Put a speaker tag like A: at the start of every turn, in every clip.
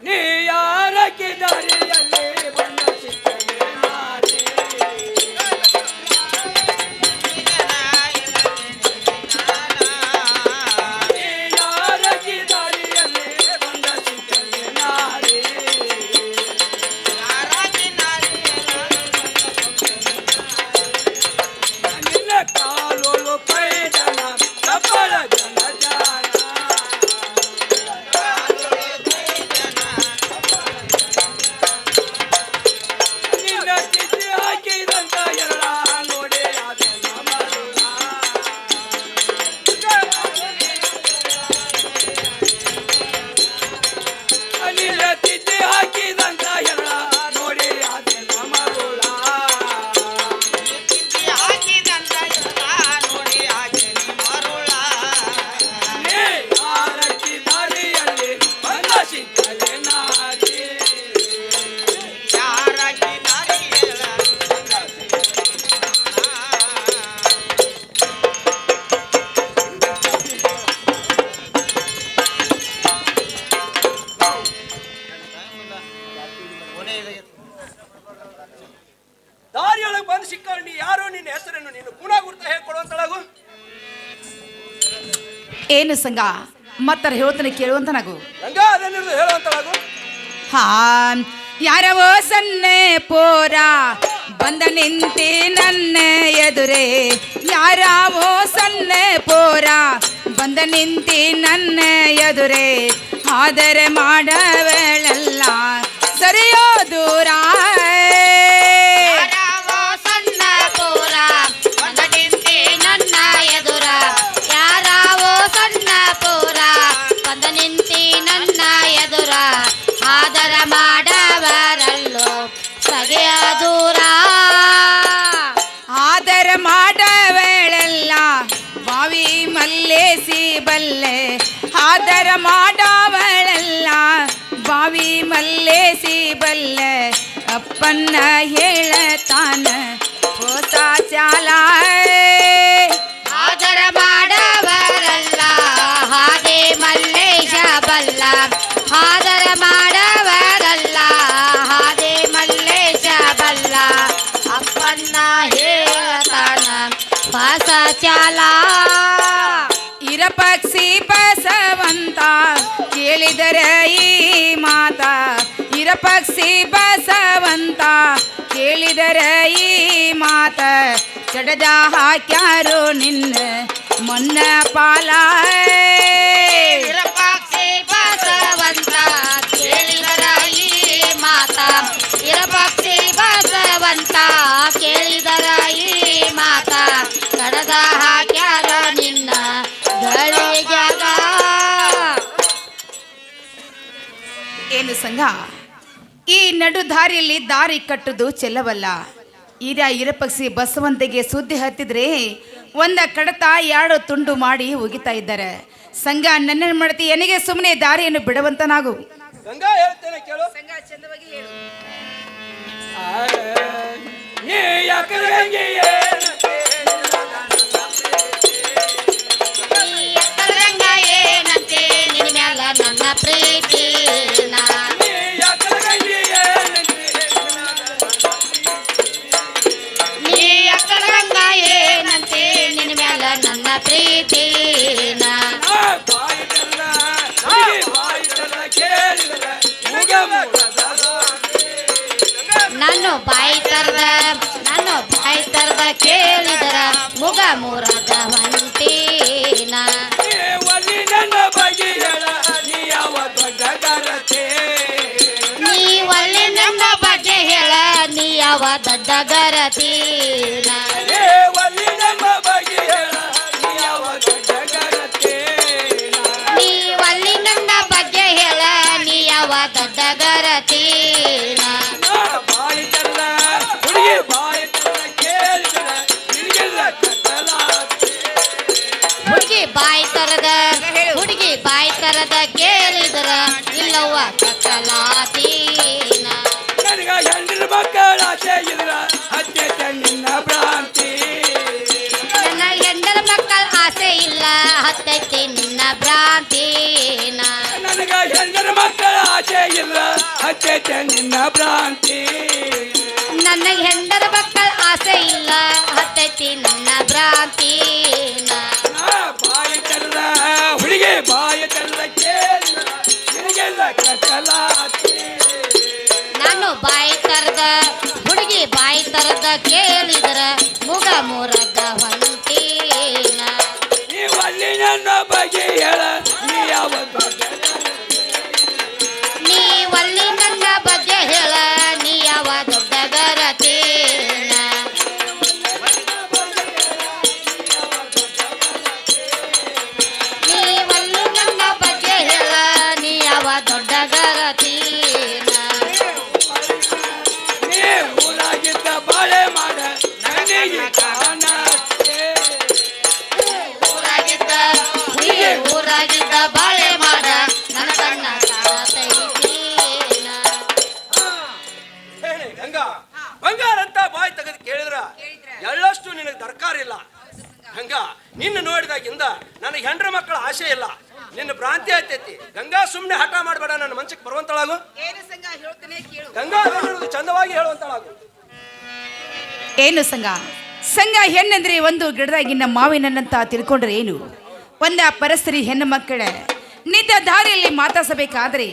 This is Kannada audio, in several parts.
A: ನೀ ಯಾರಕ್ಕೆ ದಾರಿಯಲ್ಲಿ ಬಂದ ಸಿಕ್ಕರೆ ನಾನೇ ನೀ ಯಾರಕ್ಕೆ ದಾರಿಯಲ್ಲಿ ಬಂದ ಸಿಕ್ಕರೆ ನಾನೇ ನಿನ್ನ ಕಾಲೋಳು ಪೈದನ ತಪ್ಪಳ ಜನ ಜಾಣ ನಿನ್ನ ಚಿತ್ತಿ ಹಾಕಿದಂತ ಎಲ್ಲ ನೋಡಿ ಅದನ್ನ ಮರುಳ ನಿನ್ನ ಚಿತ್ತಿ ಹಾಕಿದಂತ ಎಲ್ಲ ನೋಡಿ ಅದನ್ನ ಮರುಳ ನೀ ಯಾರಕ್ಕೆ ದಾರಿಯಲ್ಲಿ ಬಂದ ಸಿಕ್ಕರೆ ನಾನೇ ದಾರಿಯೊಳಗೆ ಬಂದು ಸಿಕ್ಕೊಂಡು ಯಾರು ನಿನ್ನ ಹೆಸರನ್ನು ನೀನು ಗುಣ ಗುರ್ತ ಹೇಳ್ಕೊಡುವಂತಳಗು
B: ಏನು ಸಂಗ ಮತ್ತರ ಹೇಳ್ತಾನೆ ಕೇಳುವಂತ ನಗು
A: ಗಂಗ ಅದನ್ನು ಹೇಳುವಂತಳಗು
B: ಹಾ ಯಾರವೋ ಸನ್ನೆ ಪೋರ ಬಂದ ನಿಂತಿ ನನ್ನ ಎದುರೇ ಯಾರವೋ ಸನ್ನೆ ಪೋರ ಬಂದ ನಿಂತಿ ನನ್ನ ಎದುರೇ ಆದರೆ ಮಾಡಬೇಳಲ್ಲ ಸರಿಯೋ ದೂರ ಆದರ ಮಾಡಬೇಳೆಲ್ಲ ಬಾವಿ ಮಲ್ಲೇಸಿ ಬಲ್ಲೆ ಆದರ ಮಾಡಬೇಳೆಲ್ಲ ಬಾವಿ ಮಲ್ಲೇಸಿ ಬಲ್ಲೆ ಅಪ್ಪನ್ನ ಹೇಳತಾನ ಹೊಸ ಚಾಲ
C: ಆದರ ಮಾಡಬರಲ್ಲ ಹಾಗೆ ಮಲ್ಲೇಶ ಬಲ್ಲ ಆದರ ಮಾಡಬರಲ್ಲ ಹಾಗೆ ಮಲ್ಲೇಶ ಬಲ್ಲ ಅಪ್ಪನ್ನ ಹೇಳ್ತಾನ ಹೊಸ ಚಾಲ
B: ಇರಪಕ್ಷಿ ಬಸವಂತ ಕೇಳಿದರೆ ಈ ಮಾತ ಇರಪಕ್ಷಿ ಬಸವಂತ ಕೇಳಿದರೆ ಈ ಮಾತ ಚಡದ ಹಾಕ್ಯಾರು ನಿನ್ನ ಮೊನ್ನ ಪಾಲ
C: ಇರಪಕ್ಷಿ ಬಸವಂತ ಕೇಳಿದರ ಈ ಮಾತ ಇರಪಕ್ಷಿ ಬಸವಂತ ಕೇಳಿದರ ಈ ಮಾತ ಕಡದ ಹಾಕ್ಯಾರ ನಿನ್ನ ಗಳಿಗ್ಯಾಗ
B: ಏನು ಸಂಘ ಈ ನಡು ದಾರಿಯಲ್ಲಿ ದಾರಿ ಕಟ್ಟುದು ಚೆಲ್ಲವಲ್ಲ ಇರಪಕ್ಷಿ ಬಸವಂತಿಗೆ ಸುದ್ದಿ ಹತ್ತಿದ್ರೆ ಒಂದ ಕಡತ ಎರಡು ತುಂಡು ಮಾಡಿ ಹೋಗಿತಾ ಇದ್ದಾರೆ ಸಂಘ ನನ್ನ ಮಾಡ್ತಿ ನನಗೆ ಸುಮ್ಮನೆ ದಾರಿಯನ್ನು ಬಿಡುವಂತನಾಗು
A: ಗಂಗ ಹೇಳ್ತೇನೆ ಕೇಳು
B: ಸಂಘ ಚಂದವಾಗಿ ಹೇಳು
A: ನೀ ಯಾಕಂದ್ರೆ ಗಂಗೆ ಏನಂತೆ
C: ಈ ಎತ್ತರಂಗ ಏನಂತೆ ನಿನ್ನ ಮ್ಯಾಲ ನನ್ನ ಪ್ರೀತಿನ
A: ನೀ ಯಾಕಂದ್ರೆ ಗಂಗೆ ಏನಂತೆ
C: ನೀ ಎತ್ತರಂಗ ಏನಂತೆ ನಿನ್ನ ಮ್ಯಾಲ ನನ್ನ ಪ್ರೀತಿನ
A: ಬಾಯಿ ತಲ್ಲ ಕೇಳಿದರೆ ಮುಗ ಮುಗದ
C: ನಾನು ಬಾಯಿ ತರದ ಕೇಳಿದರ ಮುಗ ಮುರದ ಹೊಂಟೀನ
A: ಒಲಿ ನನ್ನ ಬಗ್ಗೆ ಹೇಳ ನೀ ಯಾವ ದೊಡ್ಡ ಗರತೆ
C: ನೀ ಒಳ್ಳೆ ನನ್ನ ಬಗ್ಗೆ ಹೇಳ ನೀ ಯಾವ ದೊಡ್ಡ ಗರತೀನ
A: ಒಲಿ ನಮ್ಮ ಬಗ್ಗೆ ಹೇಳ ನೀ ಯಾವ ದೊಡ್ಡ ಗರತೆ
C: ನೀ ಒಳ್ಳೆ ನನ್ನ ಬಗ್ಗೆ ಹೇಳ ನೀ ಯಾವ ದೊಡ್ಡ ಗರತೀನ
A: ಬಾಯಿ ತಲ್ಲ ಹುಡುಗಿ ಬಾಯಿ ತಲ್ಲ ಕೇಳಿದರೆ ನಿನಗೆಲ್ಲ ಕತ್ತಲಾಗ್ತದೆ
C: ಹುಡುಗಿ ಬಾಯಿ ತರದ ಕೇಳಿದರ ಇಲ್ಲವ್ವ ಕತ್ತಲಾತೀನ
A: ನನಗ ಹೆಂಡಿನ ಮಕ್ಕಳ ಆಸೆ ಇದ್ರ ಹತ್ಯೆ ನಿನ್ನ ಭ್ರಾಂತಿ
C: ನನ್ನ ಹೆಂಡರ ಮಕ್ಕಳ ಆಸೆ ಇಲ್ಲ ಹತ್ತೈತಿ ನಿನ್ನ ಭ್ರಾಂತಿನ
A: ನನಗ ಹೆಂಡರ ಮಕ್ಕಳ ಆಸೆ ಇಲ್ಲ ಹಚ್ಚೈತೆ ನಿನ್ನ ಭ್ರಾಂತಿ.
C: ನನ್ನ ಹೆಂಡರ ಮಕ್ಕಳ ಆಸೆ ಇಲ್ಲ ಹತ್ತೈತಿ ನನ್ನ ಭ್ರಾಂತಿನ.
A: ಬಾಯಿ ತೆರೆದ ಹುಡುಗಿ ಬಾಯಿ ತೆರೆದ ಕೇಳಿದ ನಿನಗೆಲ್ಲ ಕಟ್ಟಲಾತಿ.
C: ನಾನು ಬಾಯಿ ತರದ ಹುಡುಗಿ ಬಾಯಿ ತರದ ಕೇಳಿದ್ರ ಮುಗ ಮುರಗ ಹೊಂಟೀನ.
A: ನೀವಲ್ಲಿ ನನ್ನ ಬಗ್ಗೆ ಹೇಳ ನೀ ಯಾವ
C: ನೀವಲ್ಲಿ ನನ್ನ ಬಗ್ಗೆ ಹೇಳ ನೀ ಯಾವ ದೊಡ್ಡ ಗರತೇನ. ನೀವಲ್ಲಿ ನನ್ನ ಬಗ್ಗೆ ಹೇಳ ನೀ ಯಾವ ದೊಡ್ಡ ಗರತೇನ.
A: ನೀ ಊರಾಗಿದ್ದ ಬಾಳೆ ಮಾಡ ನನಗೆ ಕಾಣತ್ತೆ.
C: ಊರಾಗಿದ್ದ ಬಾಳೆ ಮಾಡ ನನ್ನ ಕಣ್ಣ ಕಾಣತೈತೇನ.
A: ಹೇಳಿ ಗಂಗಾ, ಬಂಗಾರ ಅಂತ ಬಾಯಿ ತೆಗೆದು ಕೇಳಿದ್ರ ಎಳ್ಳಷ್ಟು ನಿನಗೆ ದರ್ಕಾರ ಇಲ್ಲ. ಗಂಗಾ, ನಿನ್ನ ನೋಡಿದಾಗಿಂದ ನನಗೆ ಹೆಂಡ್ರ ಮಕ್ಕಳ ಆಸೆ ಇಲ್ಲ, ನಿನ್ನ ಭ್ರಾಂತಿ ಆಯ್ತೈತಿ. ಗಂಗಾ, ಸುಮ್ಮನೆ ಹಠ ಮಾಡಬೇಡ, ನನ್ನ ಮನಸ್ಸಿಗೆ ಬರುವಂತಳಾಗು. ಗಂಗಾ ಹೇಳುವುದು ಚಂದವಾಗಿ ಹೇಳುವಂತಳಾಗು.
B: ಏನು ಸಂಘ? ಸಂಘ ಹೆಣ್ಣಂದ್ರೆ ಒಂದು ಗಿಡದಾಗಿನ ಮಾವಿನನ್ನಂತ ತಿಳ್ಕೊಂಡ್ರೆ ಏನು? ಒಂದ ಪರಸ್ತ್ರೀ ಹೆಣ್ಣು ಮಕ್ಕಳ ನಿಂತ ದಾರಿಯಲ್ಲಿ ಮಾತಾಸಬೇಕಾದ್ರೆ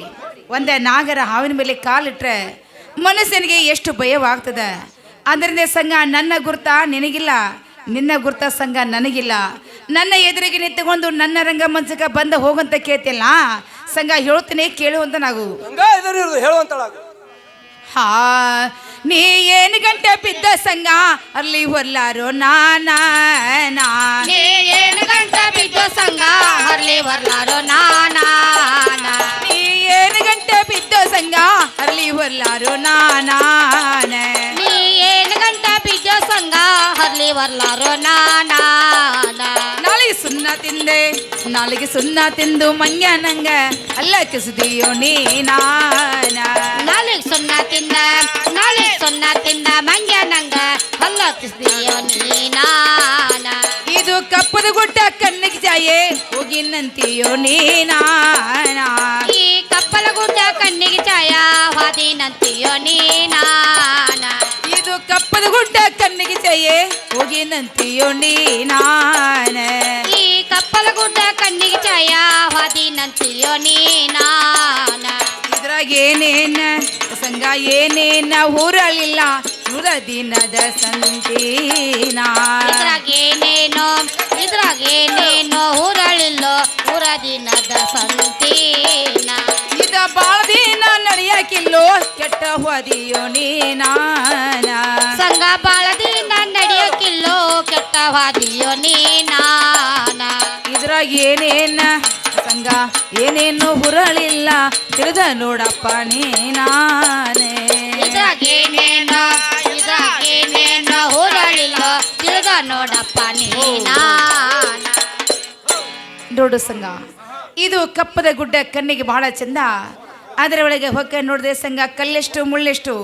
B: ಒಂದ ನಾಗರ ಹಾವಿನ ಮೇಲೆ ಕಾಲಿಟ್ರೆ ಮನುಷ್ಯನಿಗೆ ಎಷ್ಟು ಭಯವಾಗ್ತದ. ಅದರಿಂದ ಸಂಘ ನನ್ನ ಗುರ್ತ ನಿನಗಿಲ್ಲ, ನಿನ್ನ ಗುರ್ತ ಸಂಘ ನನಗಿಲ್ಲ. ನನ್ನ ಎದುರಿಗೆ ನಿಂತುಕೊಂಡು ನನ್ನ ರಂಗಮಂಚಕ ಬಂದ ಹೋಗಂತ ಕೇಳ್ತಿಲ್ಲ ಸಂಘ, ಹೇಳ್ತೀನಿ ಕೇಳುವಂತ ನಾವು.
A: ಗಂಗಾ ಎದುರಿರುವುದು ಹೇಳುವಂತಳಾಗು.
B: ಹಾ, ನೀ ಏನು ಗಂಟೆ ಬಿದ್ದ ಸಂಘ ಅಲ್ಲಿ ಹೊರ್ಲಾರೋ ನಾನಾ.
C: ನೀ ಏನು ಗಂಟ ಬಿದ್ದು ಸಂಘ ಹರ್ಲಿ ಬರ್ಲಾರೋ ನಾನಾ.
B: ನೀ ಏನು ಗಂಟೆ ಬಿದ್ದ ಸಂಘ ಅಲ್ಲಿ ಹೊರ್ಲಾರೋ ನಾನಾ.
C: ನೀ ಏನು ಗಂಟ ಬಿದ್ದು ಸಂಘ ಹರ್ಲಿ ಬರ್ಲಾರೋ ನಾನಾ.
B: ನಾಳೆಗೆ ಸುಣ್ಣ ತಿಂದೆ, ನಾಳೆಗೆ ಸುಣ್ಣ ತಿಂದು ಮಂಗ್ಯ ನಂಗ ಅಲ್ಲ ಕಿಸಿದೀಯೋ ನೀನಾ.
C: ನಾಳೆಗೆ ಸುಣ್ಣ ತಿಂದ ನಾಳೆಗೆ ಸುಣ್ಣ ತಿಂದ ಮಂಗ್ಯ ನಂಗ ಹಲ್ಲ ಕಿಸ್ದೀಯೋ ನೀನಾನ.
B: ಇದು ಕಪ್ಪದ ಗುಡ್ಡ ಕಣ್ಣಿಗೆ ಜಾಯೆ ಹೋಗಿನಂತೀಯೋ ನೀನಾ.
C: ಈ ಕಪ್ಪಲ ಗುಡ್ಡ ಕಣ್ಣಿಗೆ ಛಾಯ ಹಾದಿನಂತೀಯೋ ನೀನಾನ.
B: ಇದು ಕಪ್ಪದ ಗುಡ್ಡ ಕಣ್ಣಿಗೆ ಜಾಯೆ ಹೋಗಿನಂತೀಯೋ ನೀನಾನ.
C: ಈ ಕಪ್ಪಲ ಗುಡ್ಡ ಕಣ್ಣಿಗೆ ಛಾಯ ಹಾದಿನಂತೀಯೋ ನೀನಾನ.
B: ಇದ್ರಾಗ ಏನೇನ ಸಂಘ ಏನೇನ ಊರಲಿಲ್ಲ ನೂರ ದಿನದ ಸಂತೀನ.
C: ಇದ್ರಾಗೇನೇನೋ ಊರಳಿಲ್ಲೋ ಊರ ದಿನದ ಸಂತೀನ.
B: ಇದ ಬಾಳ ದಿನ ನಡೆಯಕಿಲ್ಲೋ ಕೆಟ್ಟ ಹೋದಿಯೋ ನೀನಾನ.
C: ಸಂಘ ಬಾಳ ದಿನ ನಡೆಯೋಕಿಲ್ಲೋ ಕೆಟ್ಟ ಹಾದಿಯೋ ನೀನಾನ.
B: ಇದ್ರಾಗ ಏನೇನ ಸಂಘ ಏನೇನು ಹುರಳಿಲ್ಲ ತಿಳಿದ ನೋಡಪ್ಪ ನೀನಾನೆ.
C: ಇದ್ರಾಗೇನೇನೋ ಊರಳಿಲ್ಲೋ ತಿಳಿದ ನೋಡಪ್ಪ ನೀನಾನ.
B: ನೋಡು ಸಂಘ, ಇದು ಕಪ್ಪದ ಗುಡ್ಡ ಕಣ್ಣಿಗೆ ಬಹಳ ಚಂದ. ಅದರ ಒಳಗೆ ಹೊಕ್ಕ ನೋಡಿದ್ರೆ ಸಂಘ ಕಲ್ಲೆಷ್ಟು ಮುಳ್ಳೆಷ್ಟು.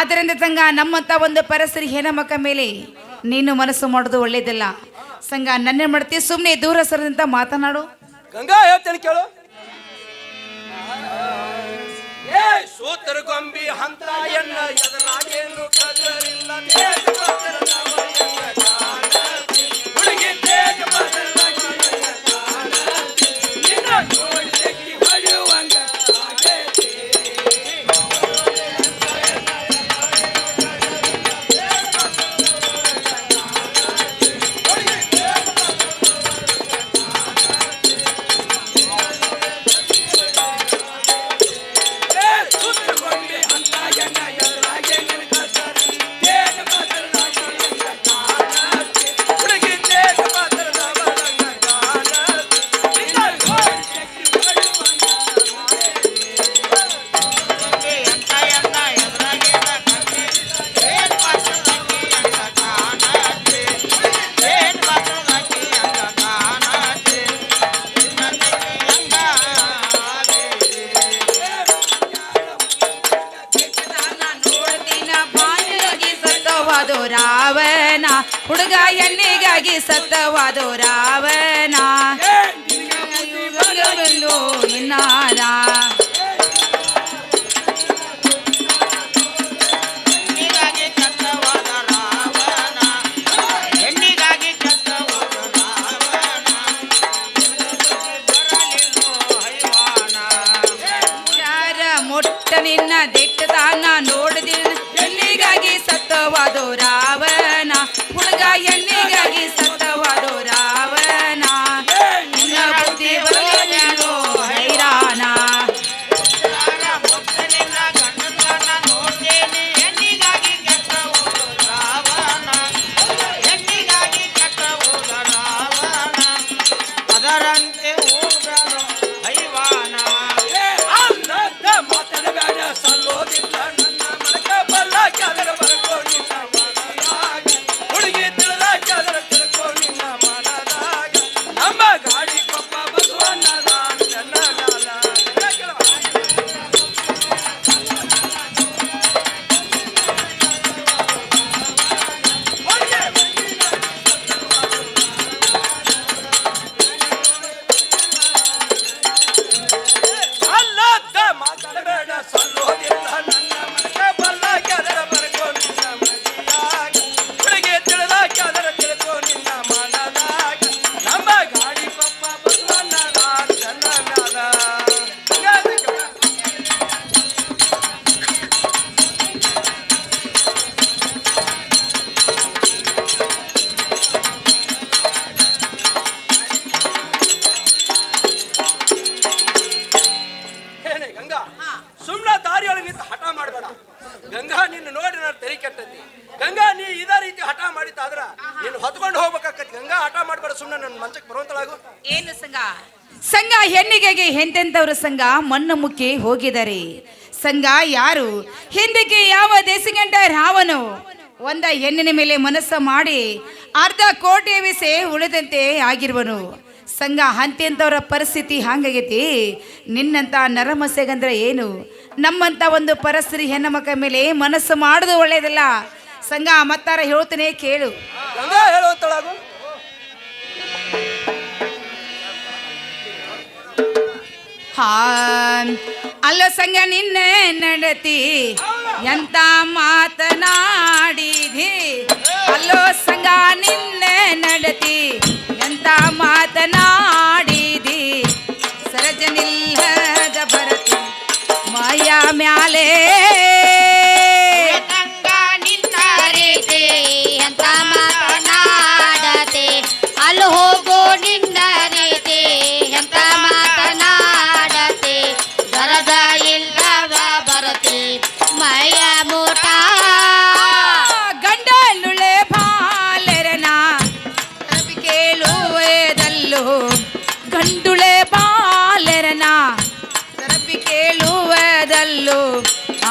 B: ಅದರಿಂದ ಸಂಘ ನಮ್ಮಂತ ಒಂದು ಪರಸ್ತ್ರೀ ಹೆಣ್ಣಮಕ್ಕ ಮೇಲೆ ನೀನು ಮನಸ್ಸು ಮಾಡೋದು ಒಳ್ಳೇದಲ್ಲ ಸಂಘ. ನನ್ನೇ ಮಾಡ್ತೀವಿ, ಸುಮ್ಮನೆ ದೂರ ಸರದಂತ ಮಾತನಾಡು.
A: ಗಂಗಾ ಹೇಳ್ತೇನೆ ಕೇಳು. ಏ ಸೂತರ ಗೊಂಬಿ ಹಂತ ಎನ್ನ ಎದರಾಗೇನು ಕದರಿಲ್ಲ. ಹುಡುಗಿ ತೇಜ ಬದಲಾಗಿ ನಿನ್ನ ನೋಡಿದಕ್ಕೆ ಹೊಡೆಯುವಂಗ ಆಗೈತಿ.
B: ರಾವಣ ಹುಡುಗ ಎಣ್ಣಿಗಾಗಿ ಸತ್ತವಾದೋ ರಾವಣ. ಇನ್ನಾರ ನಿನ್ನ ದಿಟ್ಟದಾನ ನೋಡಿದಿಲ್ಲ ಹೆಣ್ಣಿಗಾಗಿ ಸತ್ತವಾದು ರಾವಣ ಹುಡುಗ ಹೆಣ್ಣಿಗಾಗಿ ಸತ್ತವಾದು ರಾವಣ ನಿನ್ನ ಬುದ್ಧಿ ಬರಲಿಲ್ಲೋ ಹೈರಾಣ
D: ಅದರಂತೆ ಹೋಗ್ಬೇಡ ಹೈವಾನ
A: ಮಾತಾಡಬೇಡ ಸಲ್ಲೋದಿಲ್ಲ ನನ್ನ ಮನಕ ಬಲ್ಲಾಕಿ ಅದರ ಬರ್ಕೋ ನಿನ್ನ ಮನದಾಗ ಹುಡುಗಿ ತಿಳಿದಾಕಿ ಅದರ ತಿಳ್ಕೋ ನಿನ್ನ ಮನದಾಗ ನಮ್ಮ ಗಾಡಿ ಕೊಪ್ಪ ಬಸವಣ್ಣದ ನನ್ನ ಮ್ಯಾಲ ಅಲ್ಲದ ಮಾತಾಡಬೇಡ ಸಲ್ಲೋದಿಲ್ಲ ನನ್ನ ಮನಕ ಬಲ್ಲಾಕಿ ಅದರ ಬರ್ಕೋ ನಿನ್ನ ಮನದಾಗ ಹುಡುಗಿ ತಿಳಿದಾಕಿ ಅದರ ತಿಳ್ಕೋ ನಿನ್ನ ಮನದಾಗ ನಮ್ಮ ಗಾಡಿ ಕೊಪ್ಪ ಬಸವಣ್ಣದ ನನ್ನ ಮ್ಯಾಲ ಏನೇ ಗಂಗಾ ಸುಮ್ಮನೆ ದಾರಿಯೊಳಗೆ ನಿಂತು ಹಠ ಮಾಡಬೇಡ ಗಂಗಾ ನಿನ್ನ ನೋಡಿ ನಾನು ತಲೆ ಕೆಟ್ಟತಿ ಗಂಗಾ ನೀ ಇದೇ ರೀತಿ ಹಠ ಮಾಡಿದ್ದಾದ್ರ ನೀನು ಹೊತ್ಕೊಂಡು ಹೋಗ್ಬೇಕಾಕತಿ ಗಂಗಾ ಹಠ ಮಾಡಬೇಡ ಸುಮ್ಮನೆ ನನ್ನ ಮಂಚಕ್ಕೆ ಬರುವಂತಳಾಗು
B: ಏನು ಸಂಘ ಸಂಘ ಹೆಣ್ಣಿಗೆಗೆ ಎಂತೆಂಥವ್ರ ಸಂಘ ಮಣ್ಣು ಮುಕ್ಕಿ ಹೋಗಿದ್ದಾರೆ ಸಂಘ ಯಾರು ಹಿಂದಕ್ಕೆ ಯಾವ ದೇಶಗಂಟ ರಾವನು ಒಂದ ಹೆಣ್ಣಿನ ಮೇಲೆ ಮನಸ್ಸು ಮಾಡಿ ಅರ್ಧ ಕೋಟಿ ವಿಸೆ ಉಳಿದಂತೆ ಆಗಿರುವನು ಸಂಘ ಅಂತೆಂಥವ್ರ ಪರಿಸ್ಥಿತಿ ಹಂಗಾಗೈತಿ ನಿನ್ನಂತ ನರಮಸೆಗಂದ್ರೆ ಏನು ನಮ್ಮಂತ ಒಂದು ಪರಸ್ತ್ರೀ ಹೆಣ್ಣ ಮಕ್ಕ ಮೇಲೆ ಮನಸ್ಸು ಮಾಡೋದು ಒಳ್ಳೇದಲ್ಲ ಸಂಘ ಮತ್ತಾರ ಹೇಳ್ತೇನೆ ಕೇಳು
A: ಗಂಗಾ ಹೇಳುವಂತಳಾಗು
B: ಹಾ ಅಲ್ಲ ಸಂಘ ನಿನ್ನ ನಡತಿ ಎಂತ ಮಾತನಾಡಿದಿ ಅಲ್ಲೋ ಸಂಘ ನಿನ್ನ ನಡತಿ ಎಂತ ಮಾತನಾಡಿದಿ ಸರಜನಿಲ್ಲದ ಭರತಿ ಮಾಯ ಮ್ಯಾಲೆ
C: ಗಂಗ ನಿನ್ನ ರೀತಿ ಅಂತ ಮಾತನಾಡತೆ ಅಲ್ಲಿ ಹೋಗೋ ನಿನ್ನ ರೀತಿ ಅಂತ ಮಾತನಾಡತೆ ದರದ ಇಲ್ಲದ ಬರತಿ ಮಯ ಮೂಟ
B: ಗಂಡಲುಳೆ ಬಾಲೆರನ ರವಿ ಕೇಳುವುದಲ್ಲೋ ಗಂಡುಳೆ ಬಾಲೆರನ ರವಿ ಕೇಳುವುದಲ್ಲೋ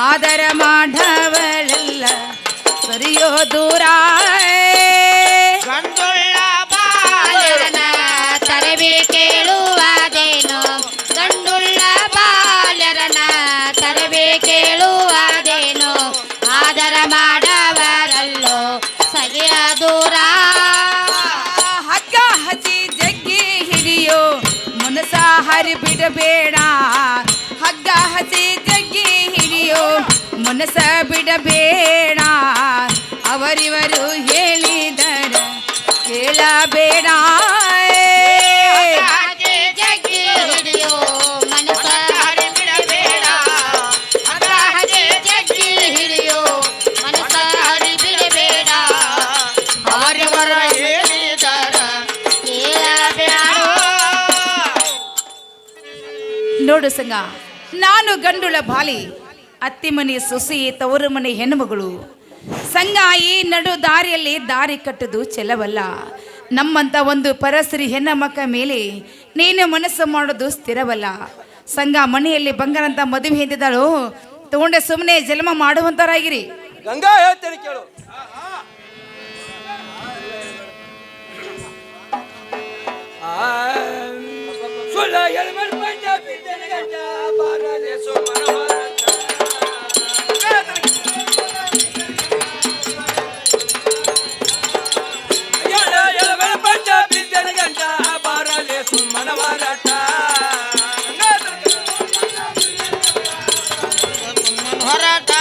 B: ಆದರ ಮಾಡವಳೆಲ್ಲ ಸರಿಯೋ ದೂರ
C: ಗಂಡುಳ್ಳ ಬಾಲರನ ತರಬಿ ಕೇಳುವುದೇನು ಗಂಡುಳ್ಳ ಬಾಲರನ ತರಬಿ ಕೇಳುವುದೇನು ಆದರ ಮಾಡವರಲ್ಲೋ ಸಗೆಯ ದೂರ
B: ಹಗ್ಗ ಹಸಿ ಜಗ್ಗಿ ಹಿಡಿಯೋ ಮನಸ ಹರಿ ಬಿಡಬೇಡ ಹಗ್ಗ ಹಸಿ ಜಗ್ಗಿ ಹಿಡಿಯೋ ಮನಸ ಬಿಡಬೇಡ ಅವರಿವರು ಹೇಳಿದರ ಕೇಳಬೇಡ
C: ಹಾಗೆ ಜಗ್ಗಿ ಹಿಡಿಯೋ ಮನಸ ಹರಿ ಬಿಡಬೇಡ ಹಾಗೆ ಜಗ್ಗಿ ಹಿಡಿಯೋ ಮನಸ ಹರಿ ಬಿಡಬೇಡ ಅವರವರ ಹೇಳಿದರ ಕೇಳಬೇಡ
B: ನೋಡು ಸಂಗ ನಾನು ಗಂಡುಳ ಬಾಲಿ ಅತ್ತಿ ಮನೆ ಸೊಸಿ ತವರು ಮನೆ ಹೆಣ್ಣುಮಗಳು ಸಂಘ ಈ ನಡು ದಾರಿಯಲ್ಲಿ ದಾರಿ ಕಟ್ಟುದು ಚೆಲವಲ್ಲ ನಮ್ಮಂತ ಒಂದು ಪರಸ್ತ್ರೀ ಹೆಣ್ಣ ಮಕ್ಕ ಮೇಲೆ ನೀನು ಮನಸ್ಸು ಮಾಡೋದು ಸ್ಥಿರವಲ್ಲ ಸಂಘ ಮನೆಯಲ್ಲಿ ಬಂಗಾರಂತ ಮದುವೆ ಹಿಂದಿದ್ದಾಳು ತಗೊಂಡೆ ಸುಮ್ಮನೆ ಜನ್ಮ ಮಾಡುವಂತರಾಗಿರಿ
A: ಗಂಗಾ ಹೇಳ್ತೇನೆ ಕೇಳು ಸುಳ್ಳ ಎಳ್ಮಳ್ ಪಂಜಾಬಿ ಜನಗಂಡ ಬಾರದೆ ಸೋಮನವಾರಂತ. ಎಳ್ಮಳ್ ಪಂಜಾಬಿ ಜನಗಂಡ ಬಾರದೆ ಸುಮ್ಮನವಾರಟ.
D: ಹೊರಟ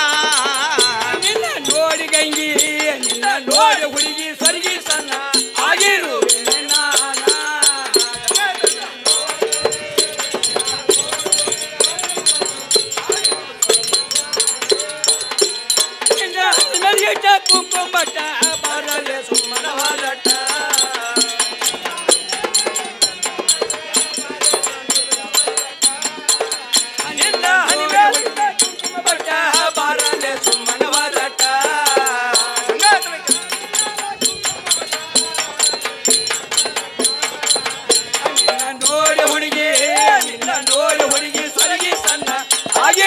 A: ನಿನ್ನ ನೋಡಿ ಗಂಗಿ ನಿನ್ನ ನೋಡಿ ಹುಡುಗಿ ಸರಿಗಿ ಸಣ್ಣ ಆಗಿರು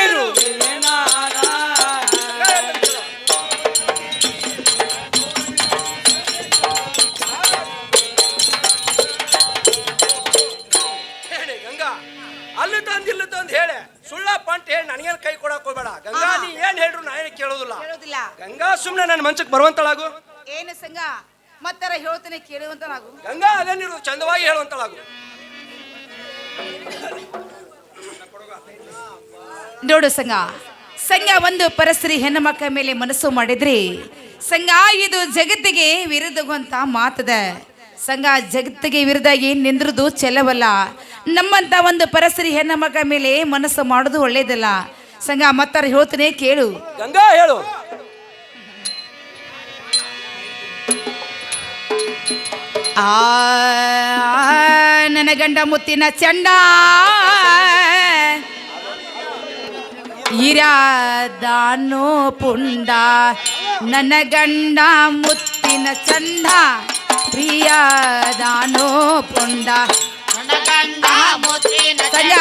A: ಇರುವೆ ನಾನ. ಹೇಳಿ ಗಂಗಾ, ಅಲ್ಲಿ ತಂದು ಇಲ್ಲಿ ತಂದು ಹೇಳಿ ಸುಳ್ಳ ಪಂಟ್ ಹೇಳಿ ನನಗೇನು ಕೈ ಕೊಡಕ್ ಹೋಗ್ಬೇಡ ಗಂಗಾ. ನೀ ಏನ್ ಹೇಳ್ರು ನಾ ಏನು ಕೇಳೋದಿಲ್ಲ
B: ಕೇಳೋದಿಲ್ಲ.
A: ಗಂಗಾ. ಸುಮ್ನೆ ನನ್ನ ಮನ್ಸಕ್ಕೆ ಬರುವಂತಳಾಗು
B: ಏನು ಸಂಘ ಮತ್ತರ ಹೇಳ್ತಾನೆ ಕೇಳುವಂತ ನಾವು
A: ಗಂಗಾ. ಅದೇನಿರು ಚಂದವಾಗಿ ಹೇಳುವಂತಳಾಗು.
B: ನೋಡು ಸಂಘ, ಸಂಘ ಒಂದು ಪರಸ್ತ್ರೀ ಹೆಣ್ಣು ಮಕ್ಕಳ ಮೇಲೆ ಮನಸ್ಸು ಮಾಡಿದ್ರಿ ಸಂಘ ಇದು ಜಗತ್ತಿಗೆ ವಿರುದ್ಧವಂತ ಮಾತದ ಸಂಘ. ಜಗತ್ತಿಗೆ ವಿರುದ್ಧ ಏನ್ ನಿಂದ್ರದು ಚೆಲ್ಲವಲ್ಲ. ನಮ್ಮಂತ ಒಂದು ಪರಸ್ತ್ರೀ ಹೆಣ್ಣು ಮಕ್ಕಳ ಮೇಲೆ ಮನಸ್ಸು ಮಾಡೋದು ಒಳ್ಳೇದಲ್ಲ ಸಂಘ. ಮತ್ತರ ಹೇಳ್ತಾನೆ ಕೇಳು
A: ಗಂಗಾ. ಹೇಳು.
B: ನನ್ನ ಗಂಡ ಮುತ್ತಿನ ಚಂಡ ಇರಾದಾನೋ ಪುಂಡ. ನನ್ನ ಗಂಡ ಮುತ್ತಿನ ಚಂಡ ಪ್ರಿಯದಾನೋ ಪುಂಡ.
C: ನನ್ನ ಗಂಡ ಮುತ್ತಿನ
B: ಸಂಜ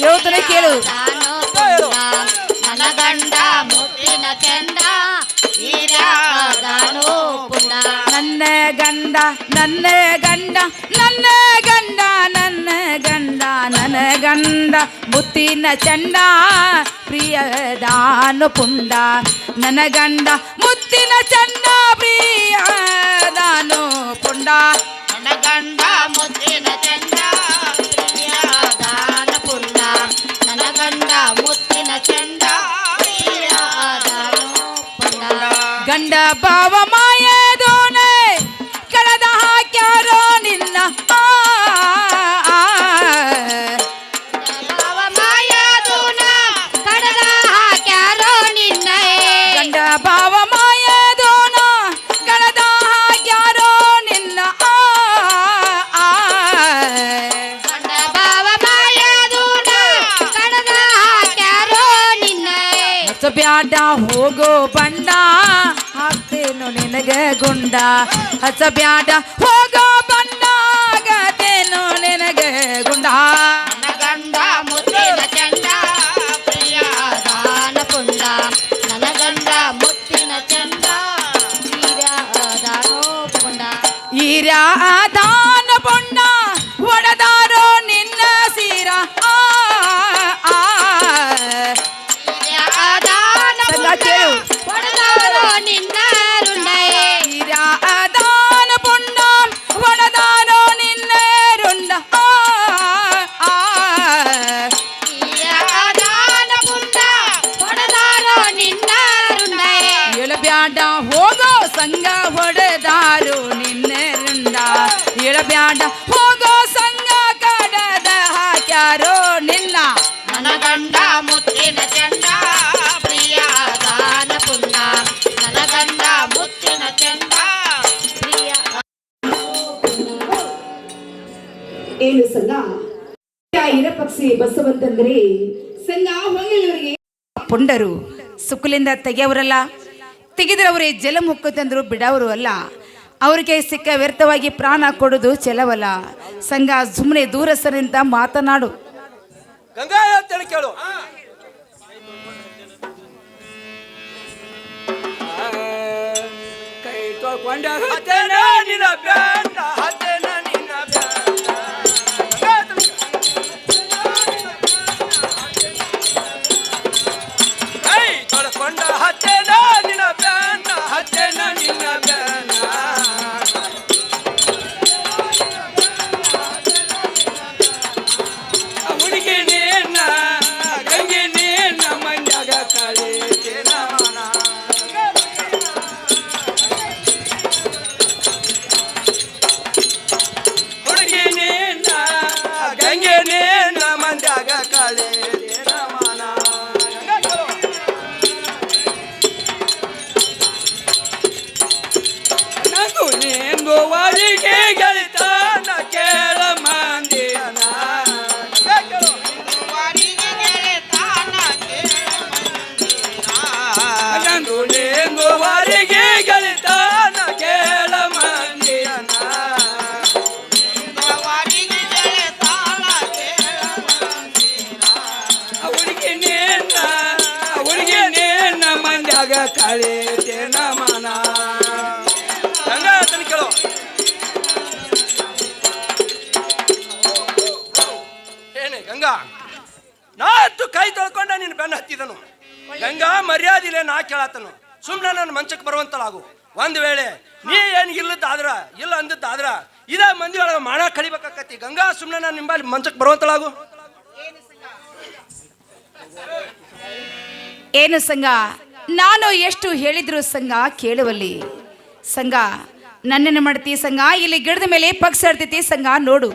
B: ಹೇಳ್ತಾನೆ ಕೇಳು.
C: ನನ್ನ ಗಂಡ ಮುತ್ತಿನ ಚಂದ ವೀರ್ಯದಾನೋ ಪುಂಡ.
B: ನನ್ನ ಗಂಡ ನನ್ನ ಗಂಡ ನನ್ನ ಗಂಡ ನನ್ನ ಗಂಡ ನನ್ನ ಗಂಡ ಮುತ್ತಿನ ಚಂಡ ಪ್ರಿಯದಾನು ಪುಂಡ. ನನ್ನ ಗಂಡ ಮುತ್ತಿನ ಚಂಡ ಪ್ರಿಯದಾನು ಪುಂಡ.
C: ನನ್ನ ಗಂಡ ಮುತ್ತಿನ ಚಂದ ವೀರ್ಯದಾನ ಪುಂಡ. ನನ್ನ ಗಂಡ ಮುತ್ತಿನ ಚಂದ ವೀರ್ಯದಾನೋ ಪುಂಡ.
B: ಗಂಡ ಭಾವ ಮಾಯದೋನೆ ಕಳೆದ ಹಾಕ್ಯಾರೋ ನಿನ್ನ
C: ಭಾವ ಮಾಯದೋನ ಕಡದ ಹಾಕ್ಯಾರೋ ನಿನ್ನ.
B: ಗಂಡ ಭಾವ ಮಾಯದೋನ ಕಳೆದ ಹಾಕ್ಯಾರೋ ನಿನ್ನ
C: ಗಂಡ ಭಾವ ಮಾಯದೋನ ಕಡದ ಹಾಕ್ಯಾರೋ ನಿನ್ನ.
B: ಬ್ಯಾಡ ಹೋಗೋ ಬಂಡ ಹಾಕ್ತೇನು ನಿನಗೆ ಗುಂಡ. ಹಸ ಬ್ಯಾಡ ಹೋಗೋ ಬಂಡ ಆಗತೇನು ನಿನಗೆ ಗುಂಡ.
C: ನನ್ನ ಗಂಡ ಮುತ್ತಿನ ಚಂದ ಪ್ರಿಯದಾನ ಪುಂಡ. ನನ್ನ ಗಂಡ ಮುತ್ತಿನ ಚಂದ ವೀರ್ಯದಾನೋ ಪುಂಡ.
B: ಈರ್ಯಾದಾನ ಪುಂಡ ಒಡೆದಾರೋ ನಿನ್ನ ಸೀರ
C: ವೀರ್ಯದಾನ
B: ಕೇಳು.
C: ಹೊಡೆದಾರೋ ನಿನ್ನ ರುಂಡಯೇ.
B: ಈರ್ಯಾದಾನ ಪುಂಡ ಒಡೆದಾರೋ ನಿನ್ನ ರುಂಡ.
C: ವೀರ್ಯದಾನ ಪುಂಡ ಹೊಡೆದಾರೋ ನಿನ್ನ ರುಂಡಯೇ.
B: ಏಳಬ್ಯಾಡ ಹೋಗೋ ಸಂಘ ಹೊಡೆದಾರು ನಿನ್ನ ರುಂಡ. ಏಳಬ್ಯಾಡ ಹೋಗೋ ಸಂಘ ಕಡದ ಹಾಕ್ಯಾರೋ ನಿನ್ನ.
C: ನನ್ನ ಗಂಡ ಮುತ್ತಿನ ಚಂದ ಪ್ರಿಯದಾನ ಪುಂಡ. ನನ್ನ ಗಂಡ ಮುತ್ತಿನ ಚಂದ ಪ್ರಿಯ.
B: ಏನು ಸಂಘ ಇರಪಕ್ಷಿ ಬಸವಂತಂದ್ರೆ ಸಂಘ ಹೊಂಗಿಲವರಿಗೆ ಪುಂಡರು ಸುಕ್ಕಲಿಂದ ತೆಗೆಯವರಲ್ಲ. ತೆಗೆದ್ರವರೇ ಜಲಮುಕ್ಕು ತಂದ್ರು ಬಿಡವರು ಅಲ್ಲ. ಅವ್ರಿಗೆ ಸಿಕ್ಕ ವ್ಯರ್ಥವಾಗಿ ಪ್ರಾಣ ಕೊಡೋದು ಚೆಲವಲ್ಲ ಸಂಘ. ಸುಮ್ಮನೆ ದೂರಸ್ಥರಿಂದ ಮಾತನಾಡು
A: ಗಂಗಾ ಹೇಳ್ತೇನೆ ಕೇಳು. ಕೈ ತೊಳ್ಕೊಂಡ ಹತ್ತೇನ ನಿನ್ನ ಬ್ಯಾಂಡ ಹತ್ತೇನ ನಿನ್ನ ಬ್ಯಾಂಡ. ಕೈ ತೊಳ್ಕೊಂಡ ಹತ್ತೇನ ನಿನ್ನ ಬ್ಯಾಂಡ ಹತ್ತೇನ ನಿನ್ನ ಬ್ಯಾಂಡ. ಹುಡುಗಿ ನೀನ ಗಂಗೆ ನೀನ ಮಂಡ್ಯಾಗ ಕಳಿತೇನ ಮನ. ಹುಡುಗಿ ನೀನ ಗಂಗೆ ನೀನ ಮಂಡ್ಯಾಗ ಕಳಿತೇನ ಮನ. ನಂದು ನಿಂದು ವಾರಿಗೆ ಗೆಳಿತಾನ ಕೇಳ ಮಂದಿಯನ. ನಂದು ನಿಂದು ವಾರಿಗೆ ಗೆಳಿತಾನ ಕೇಳ ಮಂದಿಯನ. ಹುಡುಗಿ ನೀನ ಕಳೀತೇನ ಮನ. ಗಂಗಾ ಹೇಳ್ತಾನೆ ಕೇಳು. ಏನೇ ಗಂಗಾ, ನಾತು ಕೈ ತೊಳ್ಕೊಂಡ ನಿನ್ನ ಬೆನ್ನ ಹತ್ತಿದನು. ಗಂಗಾ ಮರ್ಯಾದಿಲೆ ನಾ ಕೇಳತ್ತನು. ಸುಮ್ಮನೆ ನನ್ನ ಮಂಚಕ್ಕೆ ಬರುವಂತಲಾಗು. ಒಂದು ವೇಳೆ ನೀ ಏನು ಇಲ್ಲ ಅಂದದ್ದಾದ್ರ ಇದ ಮಂದಿ ಒಳಗೆ ಮಾಡ ಕಳಿಬೇಕಾಕತಿ. ಗಂಗಾ ಸುಮ್ಮನೆ ನಾನು ನಿಂಬಲ್ಲಿ ಮಂಚಕ್ಕೆ ಬರುವಂತಲಾಗು.
B: ಏನು ಸಂಘ, ನಾನು ಎಷ್ಟು ಹೇಳಿದ್ರು ಸಂಘ ಕೇಳುವಲ್ಲಿ. ಸಂಘ ನನ್ನನ್ನು ಮಾಡ್ತಿ ಸಂಘ, ಇಲ್ಲಿ ಗಿಡದ ಮೇಲೆ ಪಕ್ಷ ಇರ್ತೈತಿ ಸಂಘ ನೋಡು.